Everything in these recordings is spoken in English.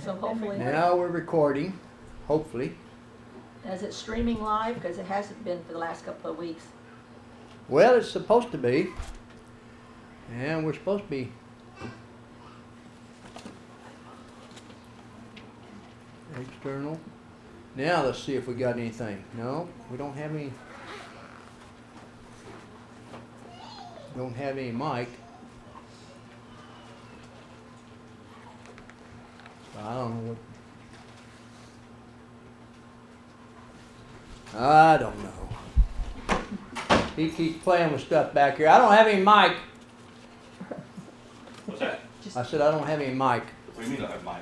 So hopefully, Now we're recording, hopefully. is it streaming live? Because it hasn't been for the last couple of weeks. Well, it's supposed to be. And we're supposed to be. External. Now let's see if we got anything. No, we don't have any. Don't have any mic. I don't know what. I don't know. He keeps playing with stuff back here. I don't have any mic. What's that? I said I don't have any mic. What do you mean I have mic?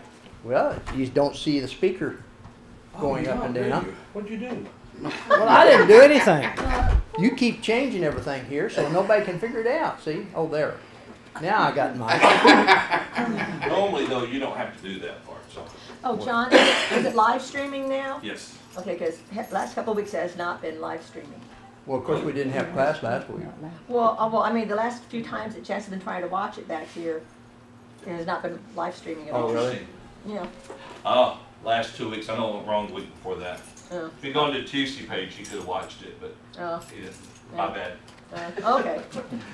Well, you don't see the speaker going up and down. What'd you do? Well, I didn't do anything. You keep changing everything here so nobody can figure it out. See? Oh, there. Now I got mic. Normally, though, you don't have to do that part, so. Oh, John, is it live streaming now? Yes. Okay, because last couple of weeks has not been live streaming. Well, of course, we didn't have class last week. Well, I mean, the last few times that Chance has been trying to watch it back here, it has not been live streaming at all. Oh, really? Yeah. Oh, last 2 weeks. I know I went wrong the week before that. Oh, If you go on to the Tuesday page, you could have watched it, but oh, you didn't. My bad. okay.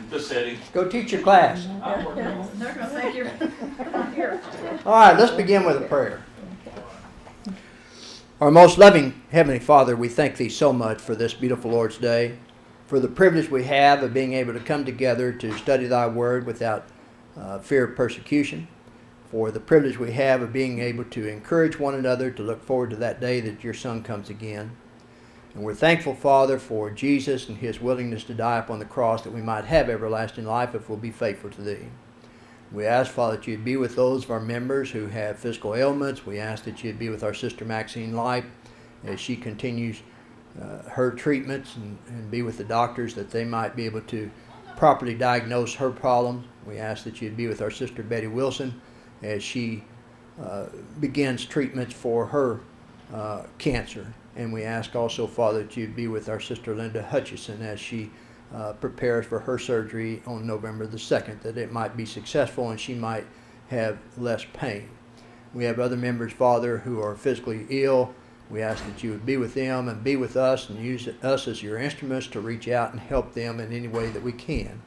The setting. Go teach your class. I'm working on it. They're gonna think you're not here. All right, let's begin with a prayer. Our most loving Heavenly Father, we thank Thee so much for this beautiful Lord's Day, for the privilege we have of being able to come together to study Thy Word without fear of persecution, for the privilege we have of being able to encourage one another to look forward to that day that Your Son comes again. And we're thankful, Father, for Jesus and His willingness to die upon the cross that we might have everlasting life if we'll be faithful to Thee. We ask, Father, that You'd be with those of our members who have physical ailments. We ask that You'd be with our sister Maxine Light as she continues her treatments and be with the doctors that they might be able to properly diagnose her problems. We ask that You'd be with our sister Betty Wilson as she begins treatments for her cancer. And we ask also, Father, that You'd be with our sister Linda Hutchison as she prepares for her surgery on November the 2nd, that it might be successful and she might have less pain. We have other members, Father, who are physically ill. We ask that You would be with them and be with us and use us as Your instruments to reach out and help them in any way that we can.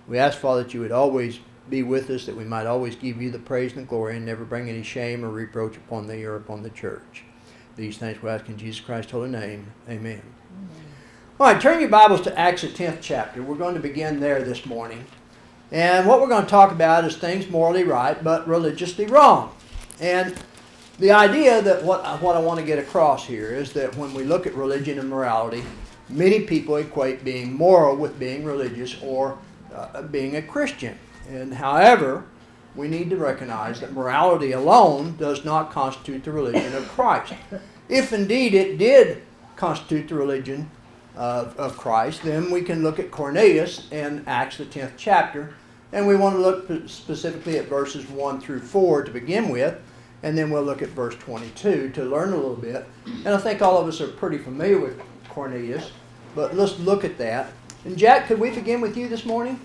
We ask, Father, that You would always be with us, that we might always give You the praise and the glory and never bring any shame or reproach upon Thee or upon the church. These things we ask in Jesus Christ's holy name. Amen. All right, turn your Bibles to Acts, the 10th chapter. We're going to begin there this morning. And what we're going to talk about is things morally right, but religiously wrong. And the idea that what I want to get across here is that when we look at religion and morality, many people equate being moral with being religious or being a Christian. And however, we need to recognize that morality alone does not constitute the religion of Christ. If indeed it did constitute the religion of Christ, then we can look at Cornelius in Acts the 10th chapter, and we want to look specifically at verses 1 through 4 to begin with, and then we'll look at verse 22 to learn a little bit. And I think all of us are pretty familiar with Cornelius, but let's look at that. And Jack, could we begin with you this morning?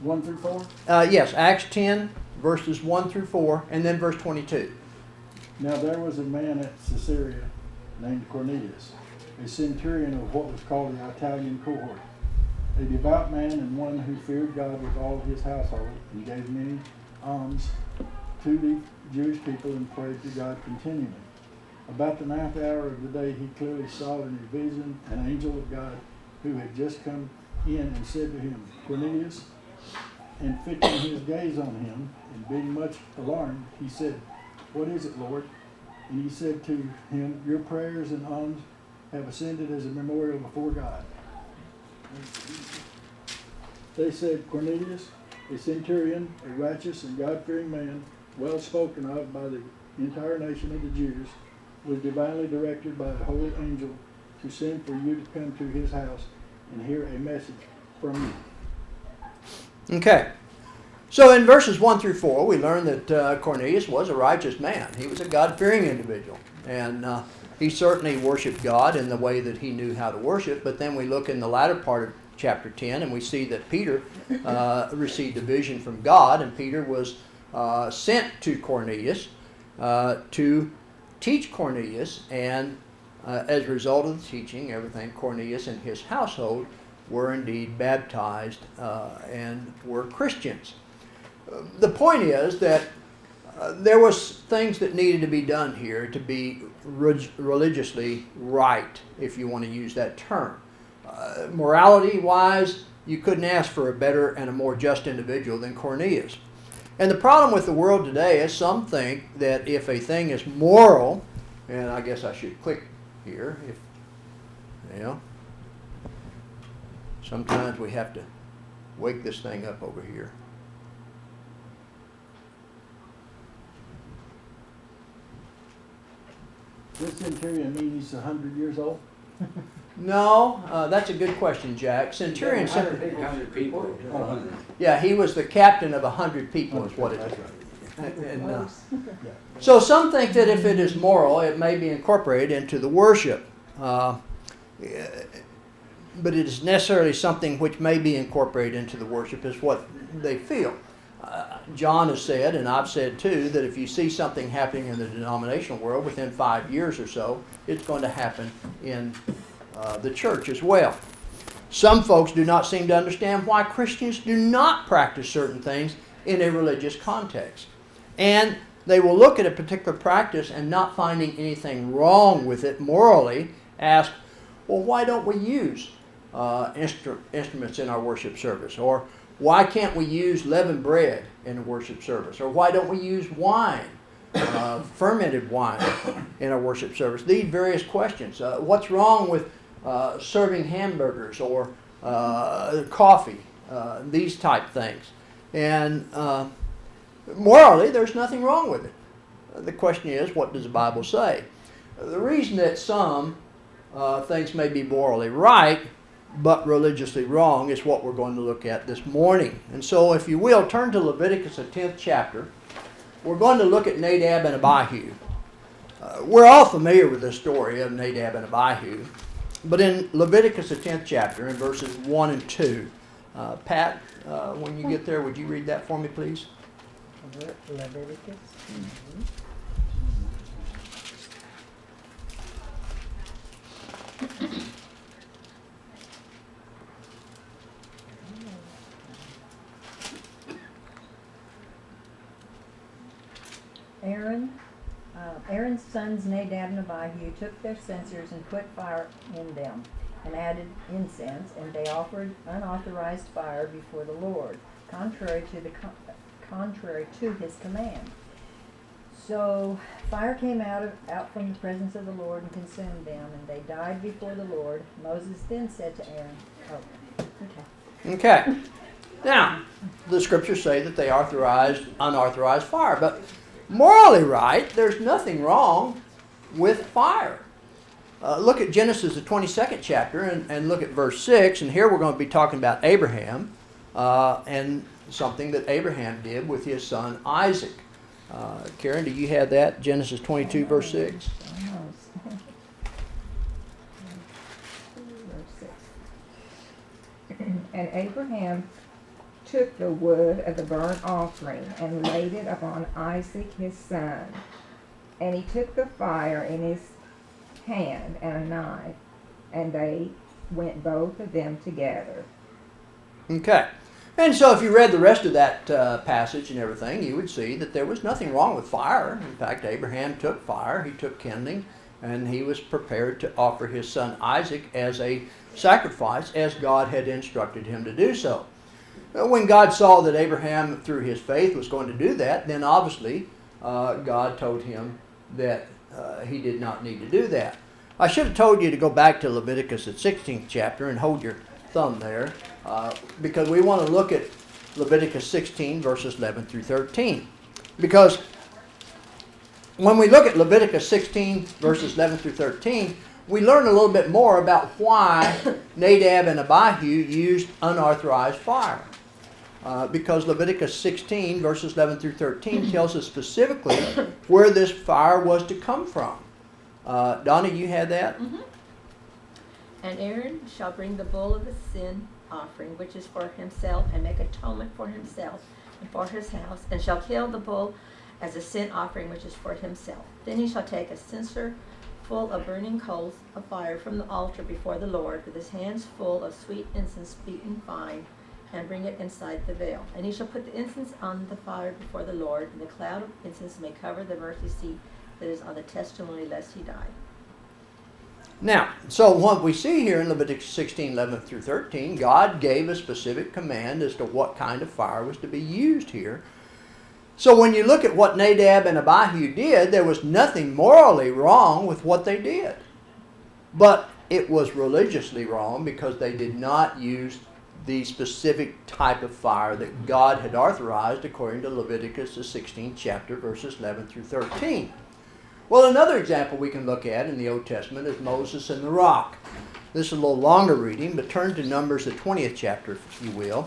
1 through 4? Yes, Acts 10, verses 1 through 4, and then verse 22. Now there was a man at Caesarea named Cornelius, a centurion of what was called the Italian cohort, a devout man and one who feared God with all his household, and gave many alms to the Jewish people and prayed to God continually. About the 9th hour of the day he clearly saw in a vision an angel of God who had just come in and said to him, Cornelius. And fixing his gaze on him, and being much alarmed, he said, What is it, Lord? And he said to him, Your prayers and alms have ascended as a memorial before God. They said, Cornelius, a centurion, a righteous and God-fearing man, well spoken of by the entire nation of the Jews, was divinely directed by a holy angel to send for you to come to his house and hear a message from you. Okay. So in verses 1 through 4, we learn that Cornelius was a righteous man. He was a God-fearing individual. And he certainly worshiped God in the way that he knew how to worship. But then we look in the latter part of chapter 10 and we see that Peter received a vision from God. And Peter was sent to Cornelius. to teach Cornelius, and as a result of the teaching, everything, Cornelius and his household were indeed baptized and were Christians. The point is that there was things that needed to be done here to be religiously right, if you want to use that term. Morality-wise, you couldn't ask for a better and a more just individual than Cornelius. And the problem with the world today is some think that if a thing is moral, and I guess I should click here, if, you know, sometimes we have to wake this thing up over here. This centurion mean he's 100 years old? No, that's a good question, Jack. Centurion simply, 100 people. yeah, he was the captain of 100 people is what it is. That's right. And, so some think that if it is moral, it may be incorporated into the worship. But it is necessarily something which may be incorporated into the worship is what they feel. John has said, and I've said too, that if you see something happening in the denominational world within 5 years or so, it's going to happen in the church as well. Some folks do not seem to understand why Christians do not practice certain things in a religious context. And they will look at a particular practice and not finding anything wrong with it morally, ask, well, why don't we use instruments in our worship service? Or why can't we use leavened bread in a worship service? Or why don't we use wine, fermented wine, in our worship service? These various questions. What's wrong with serving hamburgers or coffee? These type things. And morally, there's nothing wrong with it. The question is, what does the Bible say? The reason that some things may be morally right but religiously wrong is what we're going to look at this morning. And so, if you will, turn to Leviticus, the 10th chapter. We're going to look at Nadab and Abihu. We're all familiar with the story of Nadab and Abihu. But in Leviticus, the 10th chapter, in verses 1 and 2, Pat, when you get there, would you read that for me, please? Leviticus. Aaron's sons Nadab and Abihu took their censers and put fire in them, and added incense, and they offered unauthorized fire before the Lord, contrary to his command. So fire came out from the presence of the Lord and consumed them, and they died before the Lord. Moses then said to Aaron, Okay. Now, the scriptures say that they authorized unauthorized fire, but morally right, there's nothing wrong with fire. Look at Genesis, the 22nd chapter, and look at verse 6, and here we're going to be talking about Abraham and something that Abraham did with his son Isaac. Karen, do you have that? Genesis 22, verse 6. And Abraham took the wood of the burnt offering and laid it upon Isaac his son. And he took the fire in his hand and a knife, and they went both of them together. Okay. And so if you read the rest of that passage and everything, you would see that there was nothing wrong with fire. In fact, Abraham took fire, he took kindling, and he was prepared to offer his son Isaac as a sacrifice as God had instructed him to do so. When God saw that Abraham, through his faith, was going to do that, then obviously God told him that he did not need to do that. I should have told you to go back to Leviticus, the 16th chapter, and hold your thumb there, because we want to look at Leviticus 16, verses 11 through 13. Because when we look at Leviticus 16, verses 11 through 13, we learn a little bit more about why Nadab and Abihu used unauthorized fire. Because Leviticus 16, verses 11 through 13, tells us specifically where this fire was to come from. Donna, you had that? Mm-hmm. And Aaron shall bring the bull of the sin offering, which is for himself, and make atonement for himself and for his house, and shall kill the bull as a sin offering which is for himself. Then he shall take a censer full of burning coals of fire from the altar before the Lord, with his hands full of sweet incense beaten fine, and bring it inside the veil. And he shall put the incense on the fire before the Lord, and the cloud of incense may cover the mercy seat that is on the testimony, lest he die. Now, so what we see here in Leviticus 16, 11 through 13, God gave a specific command as to what kind of fire was to be used here. So when you look at what Nadab and Abihu did, there was nothing morally wrong with what they did. But it was religiously wrong because they did not use the specific type of fire that God had authorized according to Leviticus, the 16th chapter, verses 11 through 13. Well, another example we can look at in the Old Testament is Moses and the rock. This is a little longer reading, but turn to Numbers, the 20th chapter, if you will.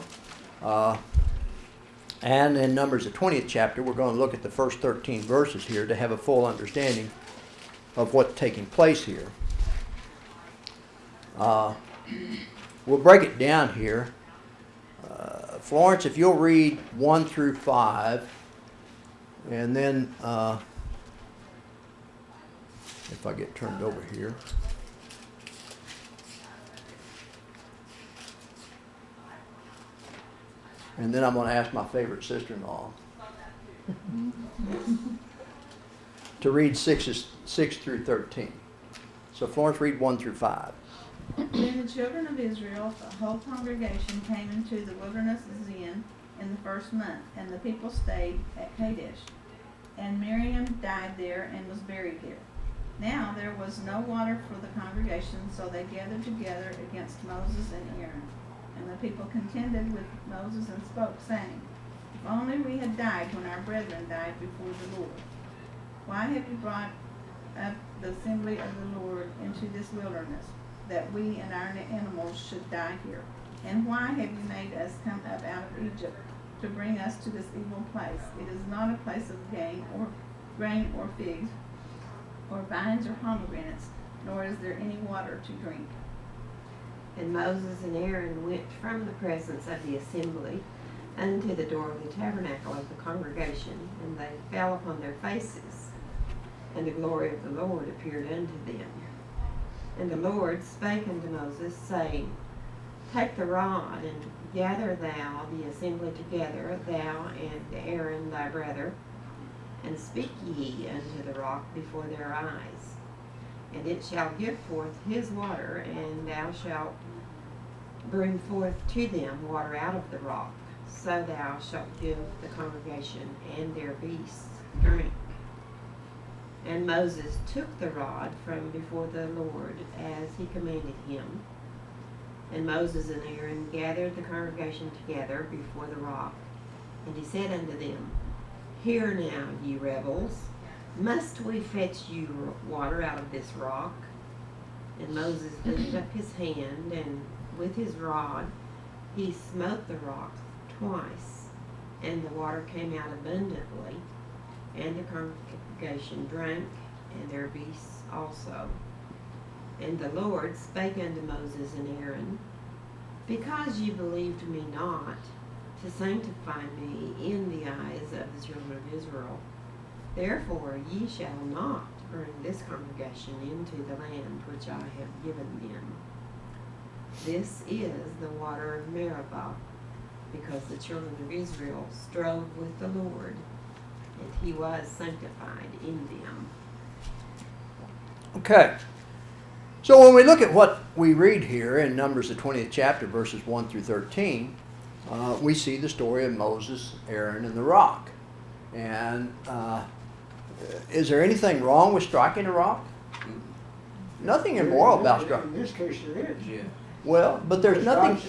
And in Numbers, the 20th chapter, we're going to look at the first 13 verses here to have a full understanding of what's taking place here. We'll break it down here. Florence, if you'll read 1 through 5, and then if I get turned over here. And then I'm going to ask my favorite sister-in-law to read 6 through 13. So Florence, read 1 through 5. Then the children of Israel, the whole congregation, came into the wilderness of Zin in the first month, and the people stayed at Kadesh. And Miriam died there and was buried there. Now there was no water for the congregation, so they gathered together against Moses and Aaron. And the people contended with Moses and spoke, saying, If only we had died when our brethren died before the Lord. Why have you brought up the assembly of the Lord into this wilderness, that we and our animals should die here? And why have you made us come up out of Egypt to bring us to this evil place? It is not a place of grain or figs, or vines or pomegranates, nor is there any water to drink. And Moses and Aaron went from the presence of the assembly unto the door of the tabernacle of the congregation, and they fell upon their faces, and the glory of the Lord appeared unto them. And the Lord spake unto Moses, saying, Take the rod, and gather thou the assembly together, thou and Aaron thy brother, and speak ye unto the rock before their eyes. And it shall give forth his water, and thou shalt bring forth to them water out of the rock. So thou shalt give the congregation and their beasts drink. And Moses took the rod from before the Lord as he commanded him. And Moses and Aaron gathered the congregation together before the rock. And he said unto them, Hear now, ye rebels, must we fetch you water out of this rock? And Moses lifted up his hand, and with his rod he smote the rock twice, and the water came out abundantly, and the congregation drank, and their beasts also. And the Lord spake unto Moses and Aaron, Because ye believed me not, to sanctify me in the eyes of the children of Israel, therefore ye shall not bring this congregation into the land which I have given them. This is the water of Meribah, because the children of Israel strove with the Lord, and he was sanctified in them. Okay. So when we look at what we read here in Numbers, the 20th chapter, verses 1 through 13, we see the story of Moses, Aaron, and the rock. And is there anything wrong with striking a rock? Nothing immoral about striking. In this case, there is. Yeah. Well, but there's nothing.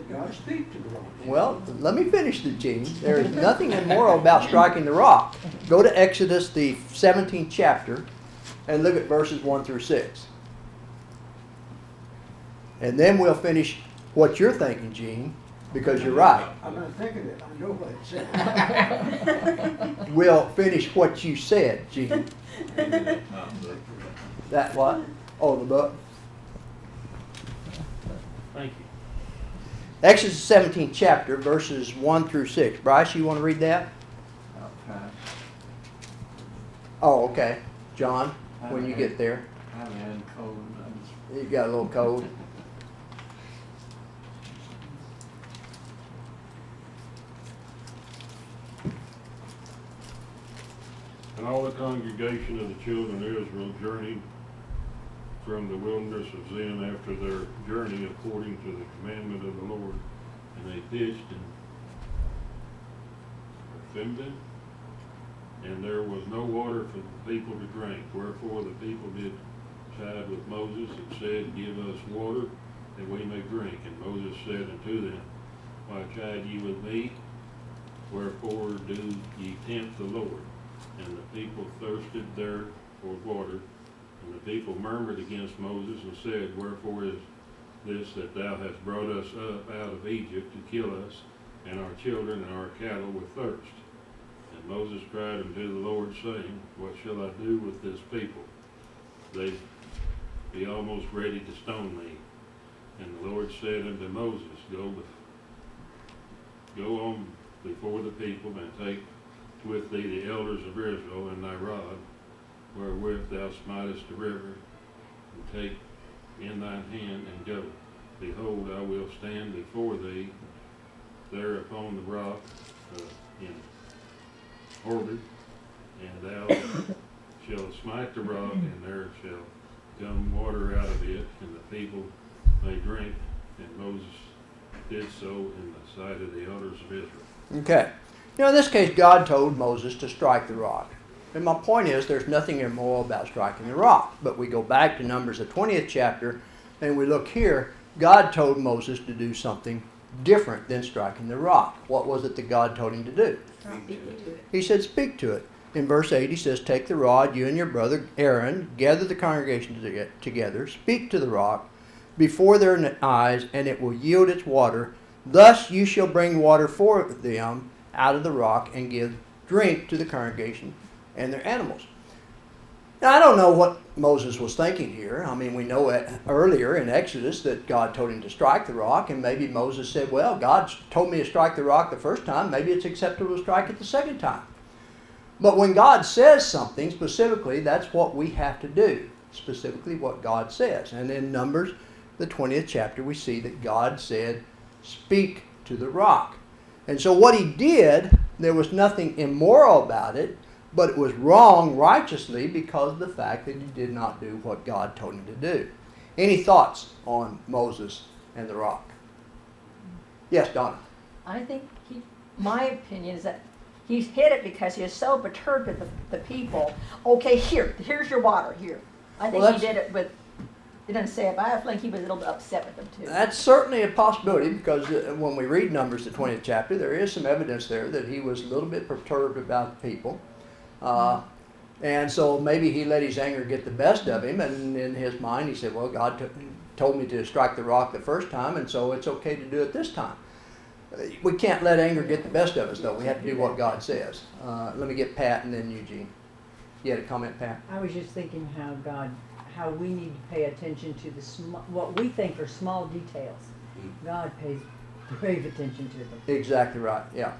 God speak to the rock. Well, let me finish the Gene. There is nothing immoral about striking the rock. Go to Exodus, the 17th chapter, and look at verses 1 through 6. And then we'll finish what you're thinking, Gene, because you're right. I'm not thinking it. I know what it said. We'll finish what you said, Gene. That what? Oh, the book. Thank you. Exodus 17th chapter, verses 1 through 6. Bryce, you want to read that? Oh, okay. John, when you get there. I'm in cold. You got a little cold. And all the congregation of the children of Israel journeyed from the wilderness of Zin after their journey according to the commandment of the Lord. And they pitched in Rephidim, and there was no water for the people to drink. Wherefore the people did chide with Moses and said, Give us water that we may drink. And Moses said unto them, Why chide ye with me? Wherefore do ye tempt the Lord? And the people thirsted there for water. And the people murmured against Moses and said, Wherefore is this that thou hast brought us up out of Egypt to kill us and our children and our cattle with thirst? And Moses cried unto the Lord, saying, What shall I do with this people? They be almost ready to stone me. And the Lord said unto Moses, Go on before the people, and take with thee the elders of Israel and thy rod, wherewith thou smitest the river, and take in thine hand, and go. Behold, I will stand before thee there upon the rock in Horeb, and thou shalt smite the rock, and there shall come water out of it, and the people may drink. And Moses did so in the sight of the elders of Israel. Okay. You know, in this case, God told Moses to strike the rock. And my point is, there's nothing immoral about striking the rock. But we go back to Numbers, the 20th chapter, and we look here. God told Moses to do something different than striking the rock. What was it that God told him to do? He said, speak to it. In verse 8, he says, Take the rod, you and your brother Aaron, gather the congregation together, speak to the rock before their eyes, and it will yield its water. Thus you shall bring water for them out of the rock, and give drink to the congregation and their animals. Now, I don't know what Moses was thinking here. I mean, we know earlier in Exodus that God told him to strike the rock, and maybe Moses said, well, God told me to strike the rock the first time, maybe it's acceptable to strike it the second time. But when God says something specifically, that's what we have to do, specifically what God says. And in Numbers, the 20th chapter, we see that God said, speak to the rock. And so what he did, there was nothing immoral about it, but it was wrong righteously because of the fact that he did not do what God told him to do. Any thoughts on Moses and the rock? Yes, Donna. I think my opinion is that he hit it because he is so perturbed with the people. Okay, here's your water, here. I think he did it with, he didn't say it, but I think he was a little bit upset with them too. That's certainly a possibility because when we read Numbers, the 20th chapter, there is some evidence there that he was a little bit perturbed about the people. And so maybe he let his anger get the best of him, and in his mind he said, well, God told me to strike the rock the first time, and so it's okay to do it this time. We can't let anger get the best of us, though. We have to do what God says. Let me get Pat and then Eugene. You had a comment, Pat? I was just thinking how we need to pay attention to what we think are small details. God pays grave attention to them. Exactly right, yeah.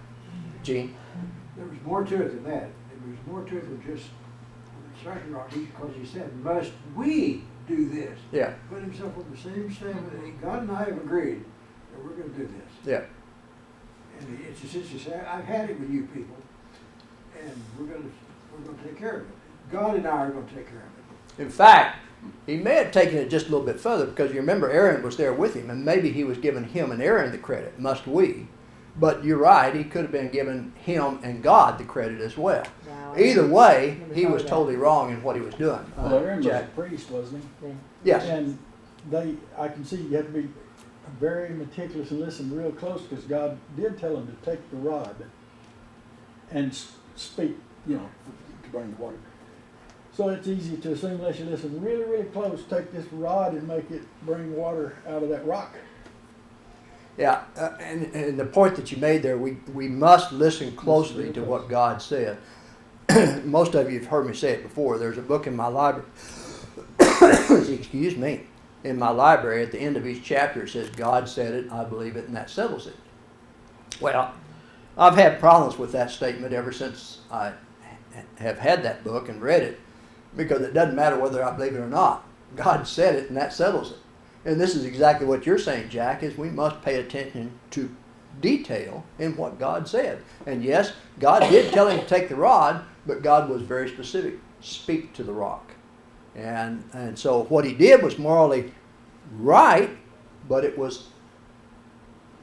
Gene? There was more to it than that. There was more to it than just striking rock, because he said, must we do this? Yeah. Put himself on the same stand. God and I have agreed that we're going to do this. Yeah. And it's just to say, I've had it with you people, and we're going to take care of it. God and I are going to take care of it. In fact, he may have taken it just a little bit further because you remember Aaron was there with him, and maybe he was giving him and Aaron the credit, must we. But you're right, he could have been giving him and God the credit as well. Wow. Either way, he was totally wrong in what he was doing. Well, Aaron was a Jack. priest, wasn't he? Yes. And I can see you have to be very meticulous and listen real close, because God did tell him to take the rod and speak, to bring the water. So it's easy to assume, unless you listen really, really close, take this rod and make it bring water out of that rock. Yeah, and the point that you made there, we must listen closely to what God said. Most of you have heard me say it before. There's a book in my library, excuse me, in my library at the end of each chapter it says, God said it, I believe it, and that settles it. Well, I've had problems with that statement ever since I have had that book and read it, because it doesn't matter whether I believe it or not. God said it, and that settles it. And this is exactly what you're saying, Jack, is we must pay attention to detail in what God said. And yes, God did tell him to take the rod, but God was very specific. Speak to the rock. And so what he did was morally right, but it was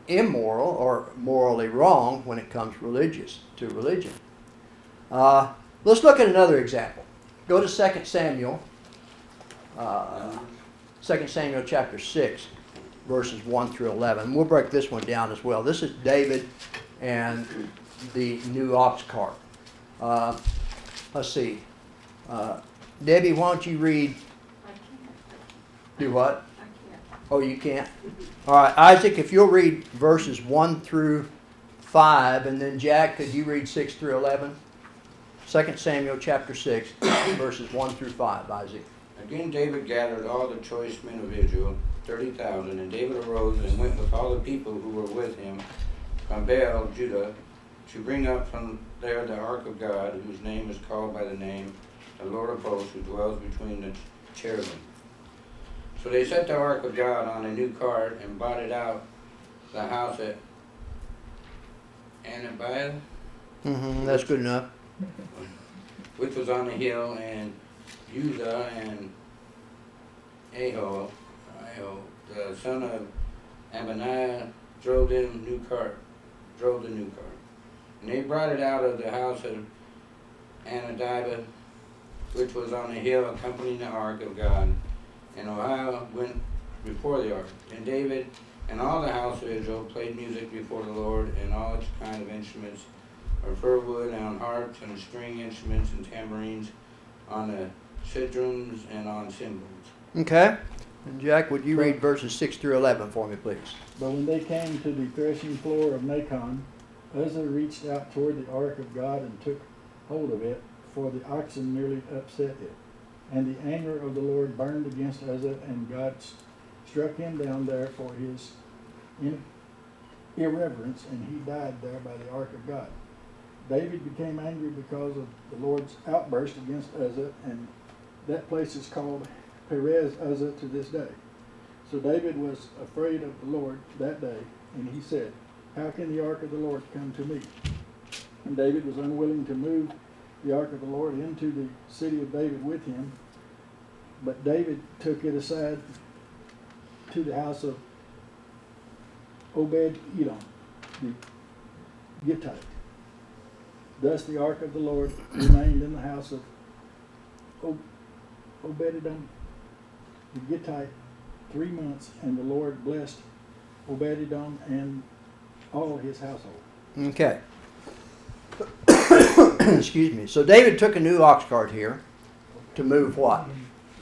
immoral or morally wrong when it comes to religion. Let's look at another example. Go to 2 Samuel. 2 Samuel chapter 6, verses 1 through 11. We'll break this one down as well. This is David and the new ox cart. Let's see. Debbie, why don't you read? I can't. Do what? I can't. Oh, you can't? All right, Isaac, if you'll read verses 1 through 5, and then Jack, could you read 6 through 11? 2 Samuel chapter 6, verses 1 through 5, Isaac. Again David gathered all the choice men of Israel, 30,000, and David arose and went with all the people who were with him from Baal, Judah, to bring up from there the ark of God, whose name is called by the name the Lord of hosts, who dwells between the cherubim. So they set the ark of God on a new cart and brought it out the house at Anabiah, That's good enough. which was on the hill, and Uzzah and Ahio, the son of Abaniah, drove the new cart. And they brought it out of the house of Anadiah, which was on the hill, accompanying the ark of God. And Ohio went before the ark. And David and all the house of Israel played music before the Lord, and all its kind of instruments, of fir wood, and on harps, and string instruments, and tambourines, on the sitrums, and on cymbals. Okay. And Jack, would you read verses 6 through 11 for me, please? But when they came to the threshing floor of Nacon, Uzzah reached out toward the ark of God and took hold of it, for the oxen nearly upset it. And the anger of the Lord burned against Uzzah, and God struck him down there for his irreverence, and he died there by the ark of God. David became angry because of the Lord's outburst against Uzzah, and that place is called Perez Uzzah to this day. So David was afraid of the Lord that day, and he said, "How can the ark of the Lord come to me?" And David was unwilling to move the ark of the Lord into the city of David with him, but David took it aside to the house of Obed-Edom, the Gittite. Thus the ark of the Lord remained in the house of Obed-Edom, the Gittite, 3 months, and the Lord blessed Obed-Edom and all his household. Okay. Excuse me. So David took a new ox cart here to move what?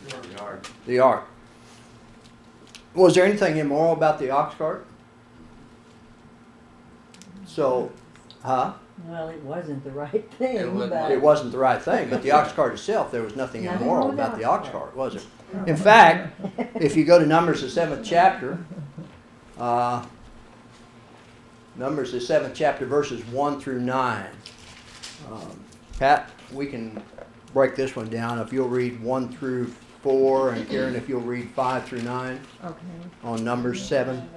The ark. The ark. Was there anything immoral about the ox cart? So, Well, it wasn't the right thing, It wasn't. but it wasn't the right thing, but the ox cart itself, there was nothing Nothing immoral wrong with about the the ox ox cart, was there? In fact, if you go to Numbers the 7th chapter, Numbers the 7th chapter, verses 1 through 9. Pat, we can break this one down. If you'll read 1 through 4, and Karen, if you'll read 5 through 9 okay. on Numbers 7.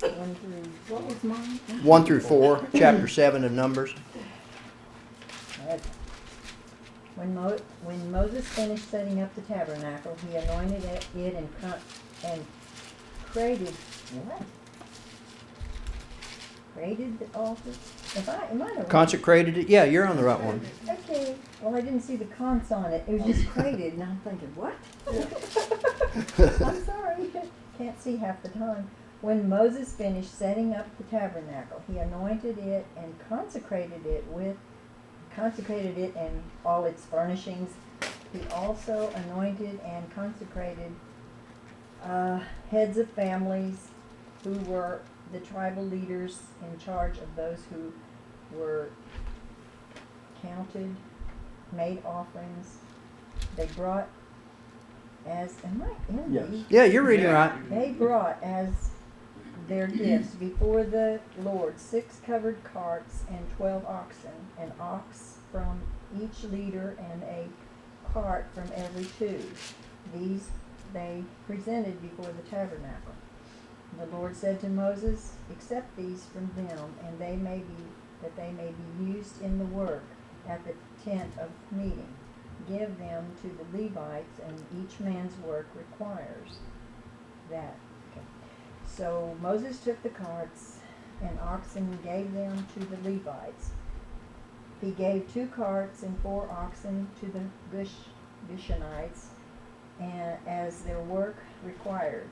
One through, what was mine? 1 through 4, chapter 7 of Numbers. When Moses finished setting up the tabernacle, he anointed it and created what? Created the altar? Am I the right? Consecrated it? Yeah, you're on the right one. Okay. Well, I didn't see the cons on it. It was just created, and I'm thinking, what? I'm sorry. Can't see half the time. When Moses finished setting up the tabernacle, he anointed it and consecrated it and all its furnishings. He also anointed and consecrated heads of families who were the tribal leaders in charge of those who were counted, made offerings. They brought am I in Yes. these? Yeah, you're reading right. They brought as their gifts before the Lord 6 covered carts and 12 oxen, an ox from each leader and a cart from every 2. These they presented before the tabernacle. The Lord said to Moses, accept these from them, and that they may be used in the work at the tent of meeting. Give them to the Levites, and each man's work requires that. Okay. So Moses took the carts and oxen and gave them to the Levites. He gave 2 carts and 4 oxen to the Gershonites, and as their work required.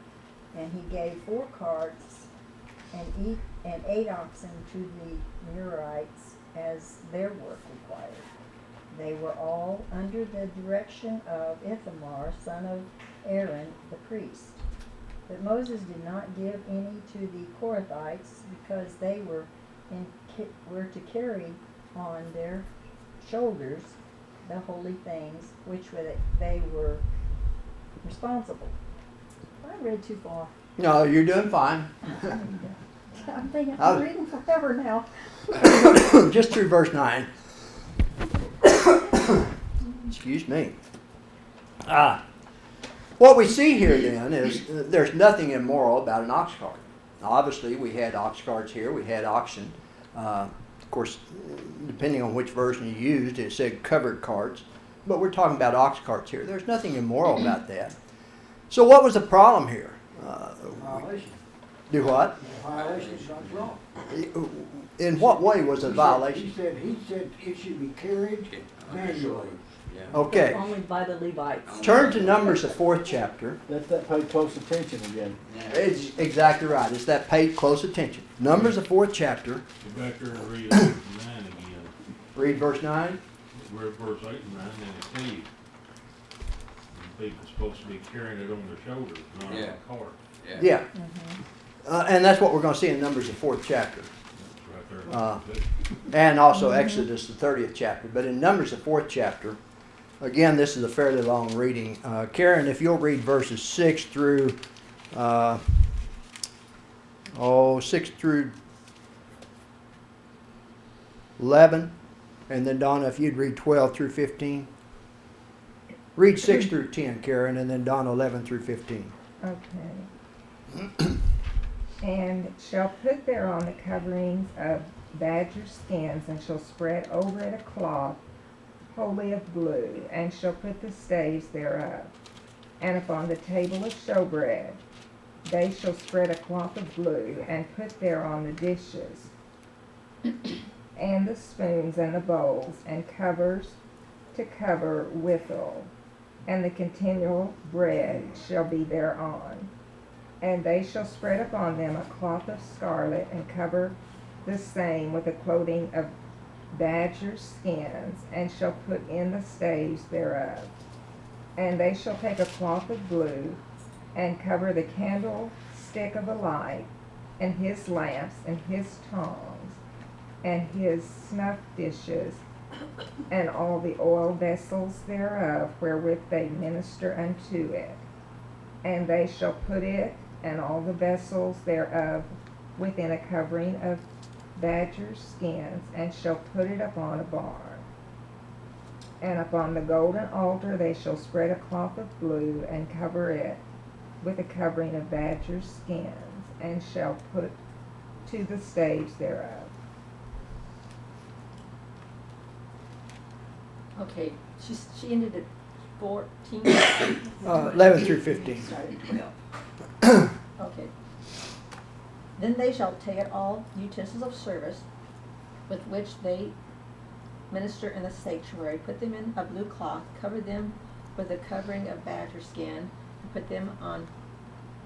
And he gave 4 carts and 8 oxen to the Merarites as their work required. They were all under the direction of Ithamar, son of Aaron, the priest. But Moses did not give any to the Kohathites, because they were to carry on their shoulders the holy things which they were responsible. I read too far. No, you're doing fine. I'm thinking, I'm reading forever now. Just through verse 9. Excuse me. What we see here then is there's nothing immoral about an ox cart. Now, obviously, we had ox carts here. We had oxen. Of course, depending on which version you used, it said covered carts. But we're talking about ox carts here. There's nothing immoral about that. So what was the problem here? Violation. Do what? Violation of God's law. In what way was it a violation? He said it should be carried manually. Yeah. Okay. Only by the Levites. Turn to Numbers, the 4th chapter. Let that pay close attention again. Yeah. It's exactly right. It's that paid close attention. Numbers, the 4th chapter. Go back there and read 8 and 9 again. Read verse 9. We're verse 8 and 9 in a cave. People supposed to be carrying it on their shoulders, not on Yeah. a cart. Yeah. And that's what we're going to see in Numbers, the 4th chapter. That's right there. And also Exodus, the 30th chapter. But in Numbers, the 4th chapter, again, this is a fairly long reading. Karen, if you'll read verses 6 through 11. And then Donna, if you'd read 12 through 15. Read 6 through 10, Karen, and then Donna 11 through 15. Okay. And shall put thereon the coverings of badger skins, and shall spread over it a cloth wholly of blue, and shall put the staves thereof. And upon the table of showbread they shall spread a cloth of blue, and put thereon the dishes, and the spoons, and the bowls, and covers to cover withal, and the continual bread shall be thereon. And they shall spread upon them a cloth of scarlet, and cover the same with a clothing of badger skins, and shall put in the staves thereof. And they shall take a cloth of blue, and cover the candlestick of the light, and his lamps, and his tongs, and his snuff dishes, and all the oil vessels thereof, wherewith they minister unto it. And they shall put it and all the vessels thereof within a covering of badger skins, and shall put it upon a bar. And upon the golden altar they shall spread a cloth of blue, and cover it with a covering of badger skins, and shall put to the staves thereof. Okay, she ended at 14. 11 through 15. Started at 12. Okay. Then they shall take all utensils of service with which they minister in the sanctuary, put them in a blue cloth, cover them with a covering of badger skin, and put them on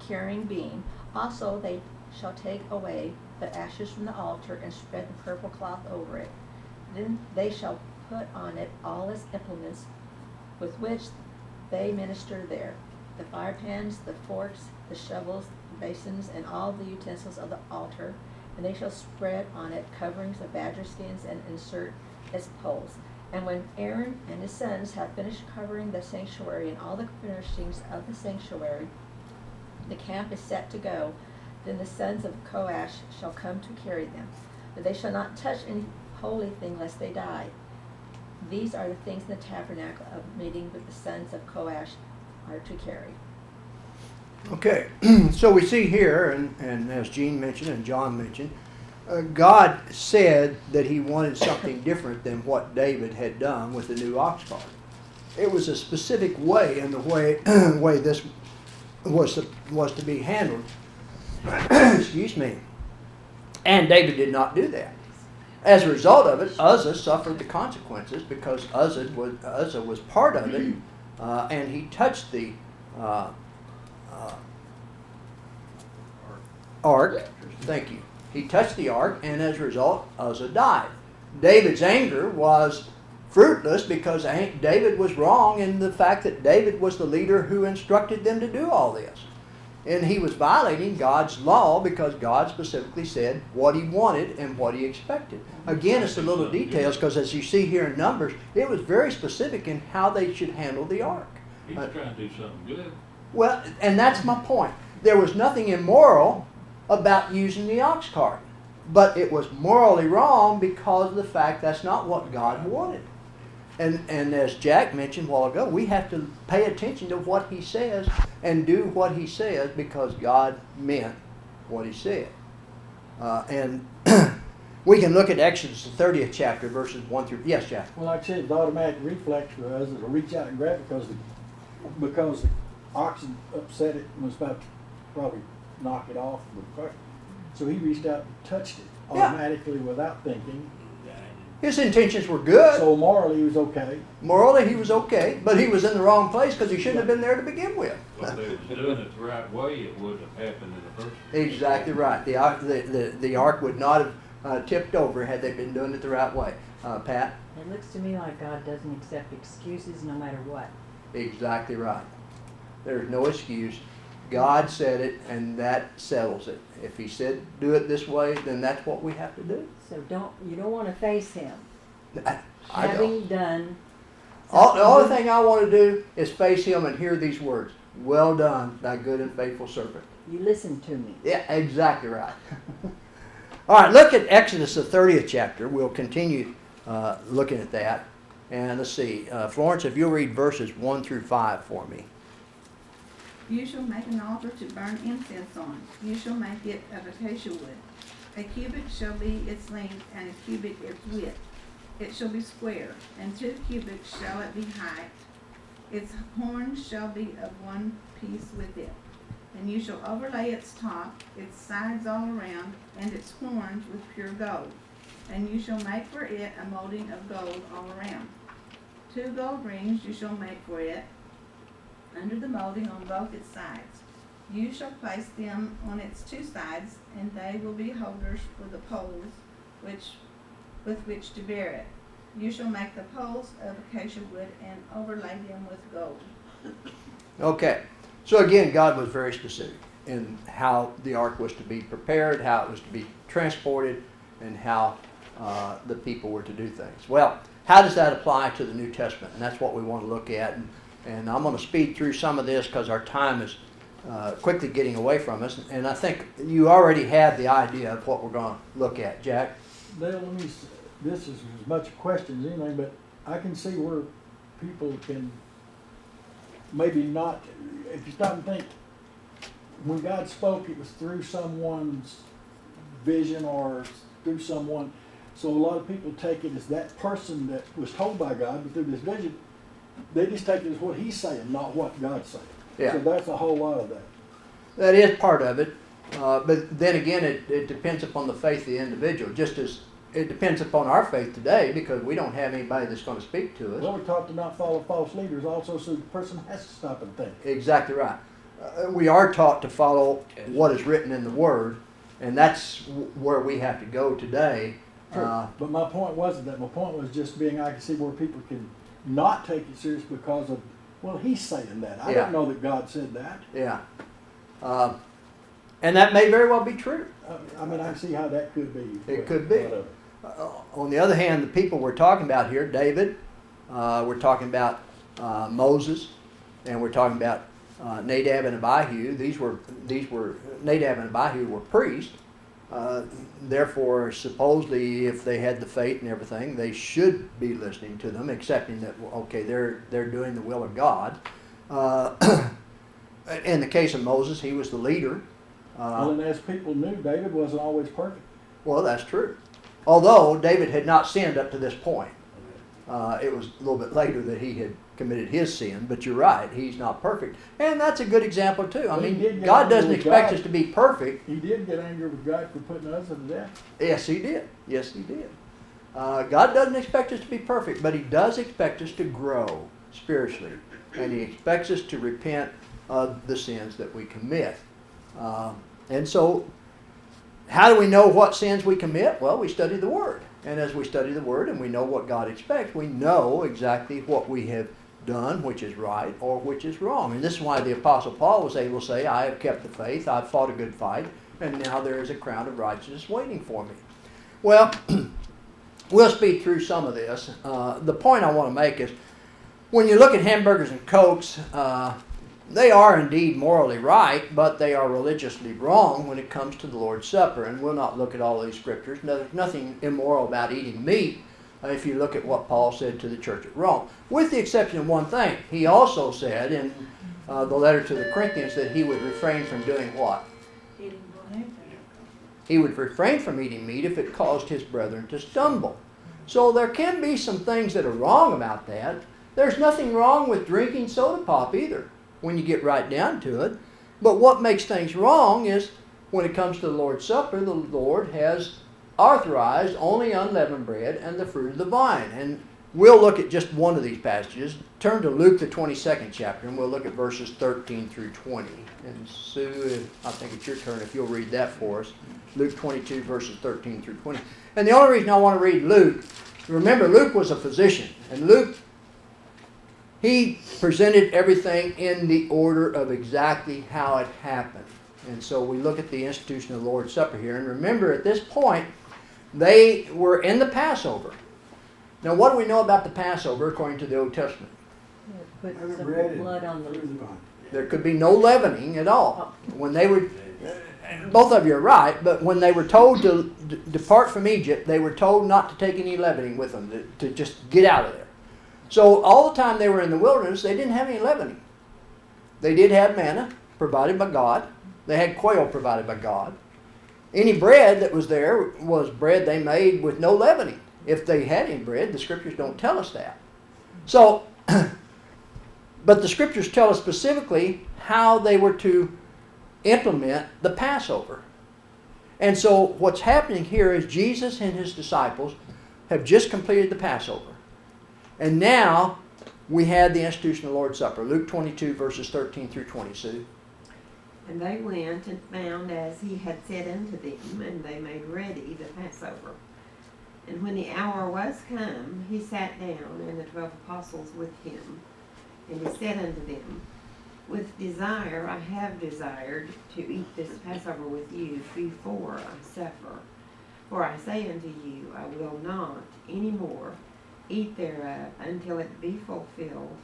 carrying beam. Also they shall take away the ashes from the altar, and spread the purple cloth over it. Then they shall put on it all its implements with which they minister there, the fire pans, the forks, the shovels, the basins, and all the utensils of the altar. And they shall spread on it coverings of badger skins, and insert its poles. And when Aaron and his sons have finished covering the sanctuary and all the furnishings of the sanctuary, the camp is set to go. Then the sons of Koash shall come to carry them, but they shall not touch any holy thing lest they die. These are the things in the tabernacle of meeting with the sons of Koash are to carry. Okay, so we see here, and as Gene mentioned and John mentioned, God said that he wanted something different than what David had done with the new ox cart. It was a specific way in the way this was to be handled. Excuse me. And David did not do that. As a result of it, Uzzah suffered the consequences because Uzzah was part of it, and he touched the ark. Thank you. He touched the ark, and as a result, Uzzah died. David's anger was fruitless because David was wrong in the fact that David was the leader who instructed them to do all this. And he was violating God's law because God specifically said what he wanted and what he expected. Again, it's the little details because as you see here in Numbers, it was very specific in how they should handle the ark. He's trying to do something good. Well, and that's my point. There was nothing immoral about using the ox cart. But it was morally wrong because of the fact that's not what God wanted. And as Jack mentioned a while ago, we have to pay attention to what he says and do what he says because God meant what he said. And we can look at Exodus, the 30th chapter, verses 1 through... Yes, Jack? Well, like I said, the automatic reflex for us is to reach out and grab it because the oxen upset it and was about to probably knock it off with the cart. So he reached out and touched it automatically without thinking. His intentions were good. So morally he was okay. Morally he was okay, but he was in the wrong place because he shouldn't have been there to begin with. Well, if they was doing it the right way, it wouldn't have happened in the first place. Exactly right. The ark would not have tipped over had they been doing it the right way. Pat? It looks to me like God doesn't accept excuses no matter what. Exactly right. There's no excuse. God said it, and that settles it. If he said do it this way, then that's what we have to do. So you don't want to face him. I Having don't. done The only thing I want to do is face him and hear these words. Well done, thy good and faithful servant. You listen to me. Yeah, exactly right. All right, look at Exodus, the 30th chapter. We'll continue looking at that. And let's see. Florence, if you'll read verses 1 through 5 for me. You shall make an altar to burn incense on. You shall make it of acacia wood. A cubit shall be its length, and a cubit its width. It shall be square, and 2 cubits shall it be height. Its horns shall be of one piece with it. And you shall overlay its top, its sides all around, and its horns with pure gold. And you shall make for it a molding of gold all around. 2 gold rings you shall make for it, under the molding on both its sides. You shall place them on its 2 sides, and they will be holders for the poles with which to bear it. You shall make the poles of acacia wood and overlay them with gold. Okay. So again, God was very specific in how the ark was to be prepared, how it was to be transported, and how the people were to do things. Well, how does that apply to the New Testament? And that's what we want to look at. And I'm going to speed through some of this because our time is quickly getting away from us. And I think you already have the idea of what we're going to look at. Jack? Dale, this is as much a question as anything, but I can see where people can maybe not, if you stop and think, when God spoke, it was through someone's vision or through someone. So a lot of people take it as that person that was told by God, but through this vision, they just take it as what he's saying, not what God's saying. Yeah. So that's a whole lot of that. That is part of it. But then again, it depends upon the faith of the individual, just as it depends upon our faith today because we don't have anybody that's going to speak to us. Well, we're taught to not follow false leaders also, so the person has to stop and think. Exactly right. We are taught to follow what is written in the Word, and that's where we have to go today. True. But my point wasn't that. My point was just being I can see where people can not take it serious because of, well, he's saying that. I don't know that God said that. Yeah. And that may very well be true. I mean, I can see how that could be. It could be. On the other hand, the people we're talking about here, David, we're talking about Moses, and we're talking about Nadab and Abihu. These were Nadab and Abihu were priests. Therefore, supposedly, if they had the faith and everything, they should be listening to them, accepting that, okay, they're doing the will of God. In the case of Moses, he was the leader. Well, and as people knew, David wasn't always perfect. Well, that's true. Although David had not sinned up to this point. It was a little bit later that he had committed his sin, but you're right, he's not perfect. And that's a good example too. I mean, God doesn't expect us to be perfect. He did get angry with God for putting us to death. Yes, he did. Yes, he did. God doesn't expect us to be perfect, but he does expect us to grow spiritually. And he expects us to repent of the sins that we commit. And so, how do we know what sins we commit? Well, we study the Word. And as we study the Word and we know what God expects, we know exactly what we have done, which is right or which is wrong. And this is why the Apostle Paul was able to say, I have kept the faith, I've fought a good fight, and now there is a crown of righteousness waiting for me. Well, we'll speed through some of this. The point I want to make is, when you look at hamburgers and Cokes, they are indeed morally right, but they are religiously wrong when it comes to the Lord's Supper. And we'll not look at all these scriptures. No, there's nothing immoral about eating meat if you look at what Paul said to the church at Rome. With the exception of one thing. He also said in the letter to the Corinthians that he would refrain from doing what? He would refrain from eating meat if it caused his brethren to stumble. So there can be some things that are wrong about that. There's nothing wrong with drinking soda pop either, when you get right down to it. But what makes things wrong is when it comes to the Lord's Supper, the Lord has authorized only unleavened bread and the fruit of the vine. And we'll look at just one of these passages. Turn to Luke, the 22nd chapter, and we'll look at verses 13 through 20. And Sue, I think it's your turn if you'll read that for us. Luke 22, verses 13 through 20. And the only reason I want to read Luke, remember Luke was a physician, and Luke, he presented everything in the order of exactly how it happened. And so we look at the institution of the Lord's Supper here. And remember, at this point, they were in the Passover. Now, what do we know about the Passover according to the Old Testament? Put Have it some read blood on the There could be no leavening at all. When they were, both of you are right, but when they were told to depart from Egypt, they were told not to take any leavening with them, to just get out of there. So all the time they were in the wilderness, they didn't have any leavening. They did have manna provided by God. They had quail provided by God. Any bread that was there was bread they made with no leavening. If they had any bread, the scriptures don't tell us that. So, but the scriptures tell us specifically how they were to implement the Passover. And so what's happening here is Jesus and his disciples have just completed the Passover. And now we had the institution of the Lord's Supper. Luke 22, verses 13 through 20. Sue. And they went and found as he had said unto them, and they made ready the Passover. And when the hour was come, he sat down, and the 12 apostles with him. And he said unto them, With desire I have desired to eat this Passover with you before I suffer. For I say unto you, I will not any more eat thereof until it be fulfilled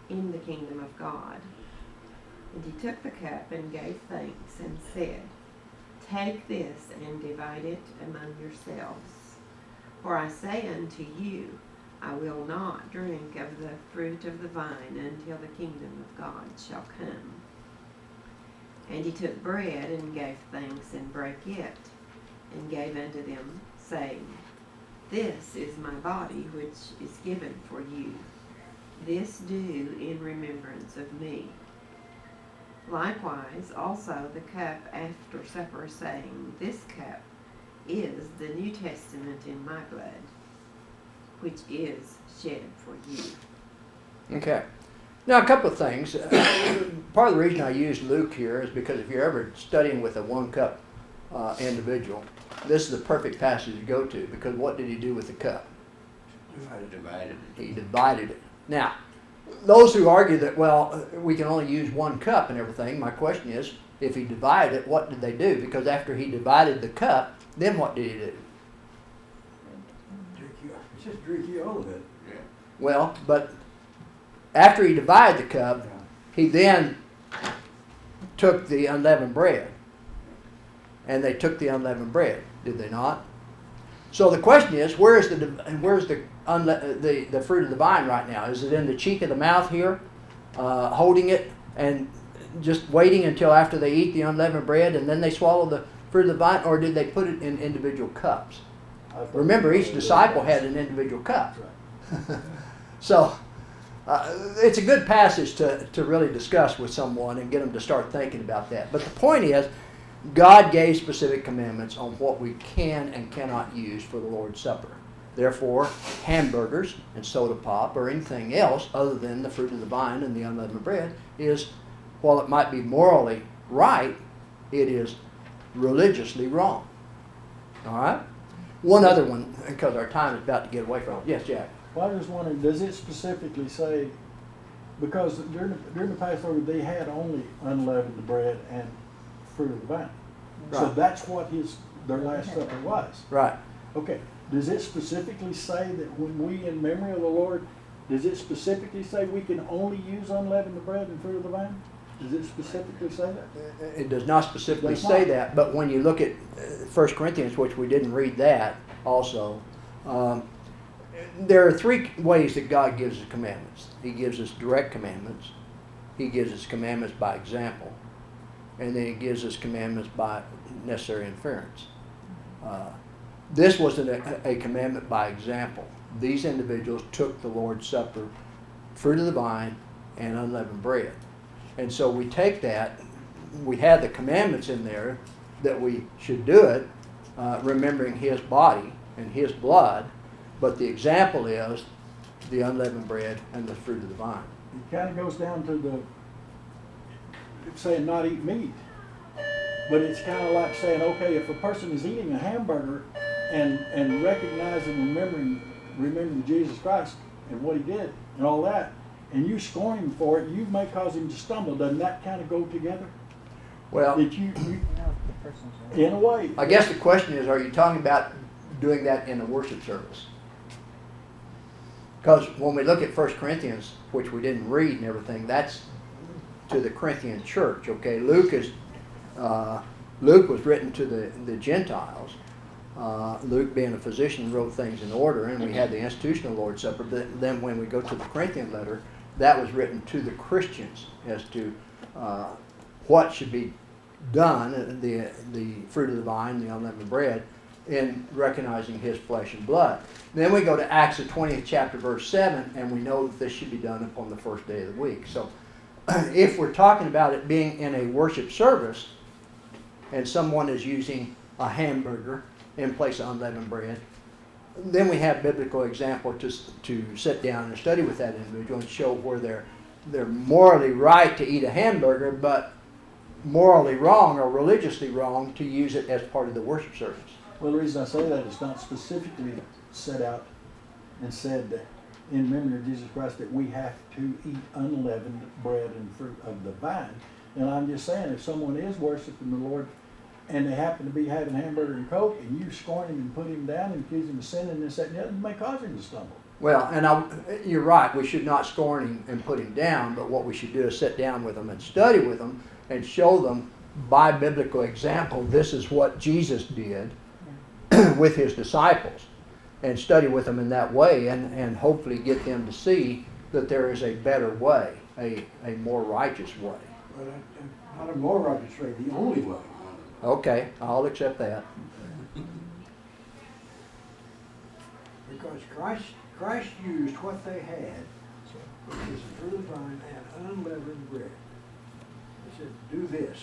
in the kingdom of God. And he took the cup and gave thanks and said, Take this and divide it among yourselves. For I say unto you, I will not drink of the fruit of the vine until the kingdom of God shall come. And he took bread and gave thanks and brake it, and gave unto them, saying, This is my body which is given for you. This do in remembrance of me. Likewise also the cup after supper, saying, This cup is the New Testament in my blood, which is shed for you. Okay. Now, a couple of things. Part of the reason I used Luke here is because if you're ever studying with a one-cup individual, this is the perfect passage to go to, because what did he do with the cup? Divided. He divided it. Now, those who argue that, well, we can only use one cup and everything, my question is, if he divided it, what did they do? Because after he divided the cup, then what did he do? Just drink you all of it. Well, but after he divided the cup, he then took the unleavened bread. And they took the unleavened bread, did they not? So the question is, where's the fruit of the vine right now? Is it in the cheek of the mouth here, holding it and just waiting until after they eat the unleavened bread and then they swallow the fruit of the vine, or did they put it in individual cups? Remember, each disciple had an individual cup. Right. So it's a good passage to really discuss with someone and get them to start thinking about that. But the point is, God gave specific commandments on what we can and cannot use for the Lord's Supper. Therefore, hamburgers and soda pop or anything else other than the fruit of the vine and the unleavened bread is, while it might be morally right, it is religiously wrong. All right? One other one, because our time is about to get away from it. Yes, Jack? Well, I was wondering, does it specifically say, because during the Passover they had only unleavened bread and fruit of the vine. So Right. that's what their Last Supper was. Right. Okay, does it specifically say that when we in memory of the Lord, does it specifically say we can only use unleavened bread and fruit of the vine? Does it specifically say that? It does not specifically Does say not. that, but when you look at 1 Corinthians, which we didn't read that also, there are three ways that God gives us commandments. He gives us direct commandments. He gives us commandments by example. And then he gives us commandments by necessary inference. This wasn't a commandment by example. These individuals took the Lord's Supper, fruit of the vine, and unleavened bread. And so we take that, we had the commandments in there that we should do it, remembering his body and his blood, but the example is the unleavened bread and the fruit of the vine. It kind of goes down to it's saying not eat meat. But it's kind of like saying, okay, if a person is eating a hamburger and recognizing and remembering Jesus Christ and what he did and all that, and you scorn him for it, you may cause him to stumble. Doesn't that kind of go together? Well, That you in a way. I guess the question is, are you talking about doing that in a worship service? Because when we look at 1 Corinthians, which we didn't read and everything, that's to the Corinthian church. Okay, Luke was written to the Gentiles. Luke, being a physician, wrote things in order, and we had the institutional Lord's Supper. But then when we go to the Corinthian letter, that was written to the Christians as to what should be done, the fruit of the vine, the unleavened bread, in recognizing his flesh and blood. Then we go to Acts the 20th chapter, verse 7, and we know that this should be done upon the first day of the week. So if we're talking about it being in a worship service, and someone is using a hamburger in place of unleavened bread, then we have biblical example to sit down and study with that individual and show where they're morally right to eat a hamburger, but morally wrong or religiously wrong to use it as part of the worship service. Well, the reason I say that is not specifically set out and said that in memory of Jesus Christ that we have to eat unleavened bread and fruit of the vine. And I'm just saying, if someone is worshiping the Lord and they happen to be having hamburger and Coke, and you scorn him and put him down and accuse him of sinning and this, that, and the other, it may cause him to stumble. Well, and you're right, we should not scorn him and put him down, but what we should do is sit down with them and study with them and show them by biblical example, this is what Jesus did with his disciples, and study with them in that way, and hopefully get them to see that there is a better way, a more righteous way. But not a more righteous way, the only way. Okay, I'll accept that. Because Christ used what they had, which is the fruit of the vine and unleavened bread. He said, do this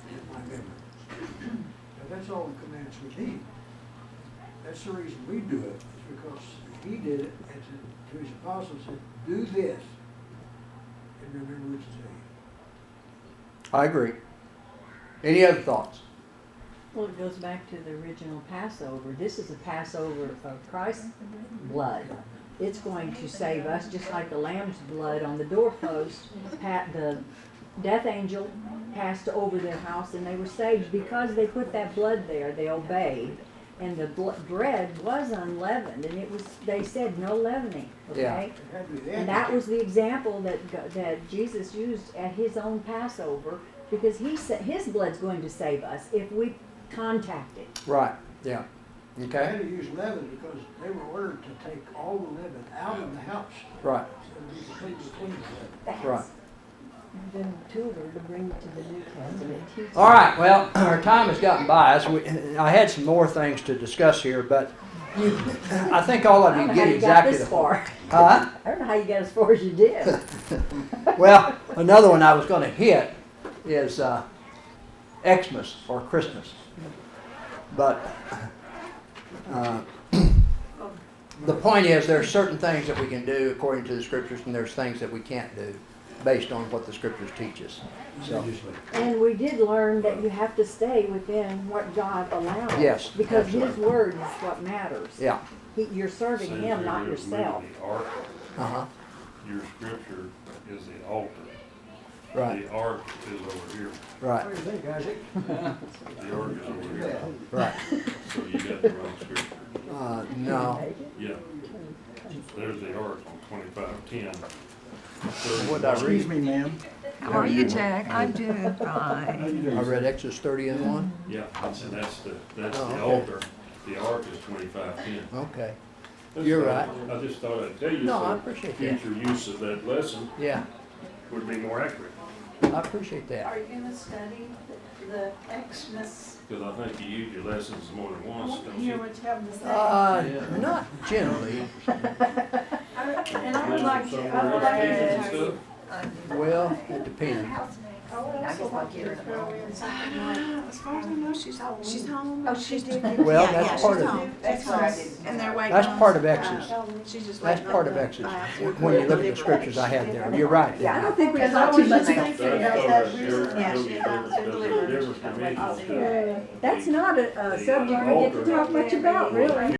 in my memory. Now that's all the commands we need. That's the reason we do it, is because he did it and to his apostles said, do this in remembrance of me. I agree. Any other thoughts? Well, it goes back to the original Passover. This is a Passover of Christ's blood. It's going to save us, just like the lamb's blood on the doorpost. The death angel passed over their house and they were saved because they put that blood there. They obeyed. And the bread was unleavened, and they said no leavening, okay? Yeah. And that was the example that Jesus used at his own Passover Because he said his blood's going to save us if we contact it. Right, yeah. They Okay, had to use leaven because they were ordered to take all the leaven out of the house. right, So it'd be completely clean with leaven. right. And then told her to bring it to the new covenant. All right, well, our time has gotten by us. I had some more things to discuss here, but I think all of I don't you know get how you got exactly this the far. Huh? I don't know how you got as far as you did. Well, another one I was going to hit is Xmas or Christmas. But the point is, there are certain things that we can do according to the Scriptures, and there's things that we can't do based on what the Scriptures teach us. So, And we did learn that you have to stay within what God allows. Yes, Because His absolutely. word is what matters. yeah, You're serving Says Him, there not is yourself. the ark. uh-huh, Your scripture is the altar. right, The ark is over here. right, What do you think, Isaac? The ark is over here. right. So you got the wrong scripture. No, Yeah. There's the ark on 25:10. what I Excuse read? me, ma'am. How are you, Jack? I'm doing How fine. you doing? I read Exodus 30 and 1. Yeah, and that's the Oh, okay. altar. The ark is 25:10. Okay, That's You're all. right. I just thought I'd tell you No, I so appreciate that. future use of that lesson yeah, would be more accurate. I appreciate that. Are you gonna study the Xmas? Because I think you use your lessons more than I once, want to don't hear you? what you have to say. Not generally. And I would like to, I would like to tell you. Well, it depends. I would also like you to throw in something like, as far as I know, she's home. Oh, she did. Well, Yeah, that's yeah, part she's of home. That's right. And they're waiting That's on part of some- Exodus. She's just That's waiting part on of the Exodus. biopsy. When you look at the scriptures I have there, you're right. Yeah, I There. don't think we Because I talked too was much just about thinking That's about part that of recently. Yeah, your- she's your- not your- delivered. your- She's gotta wait all your- day. That's not a subject we get to talk much about, really.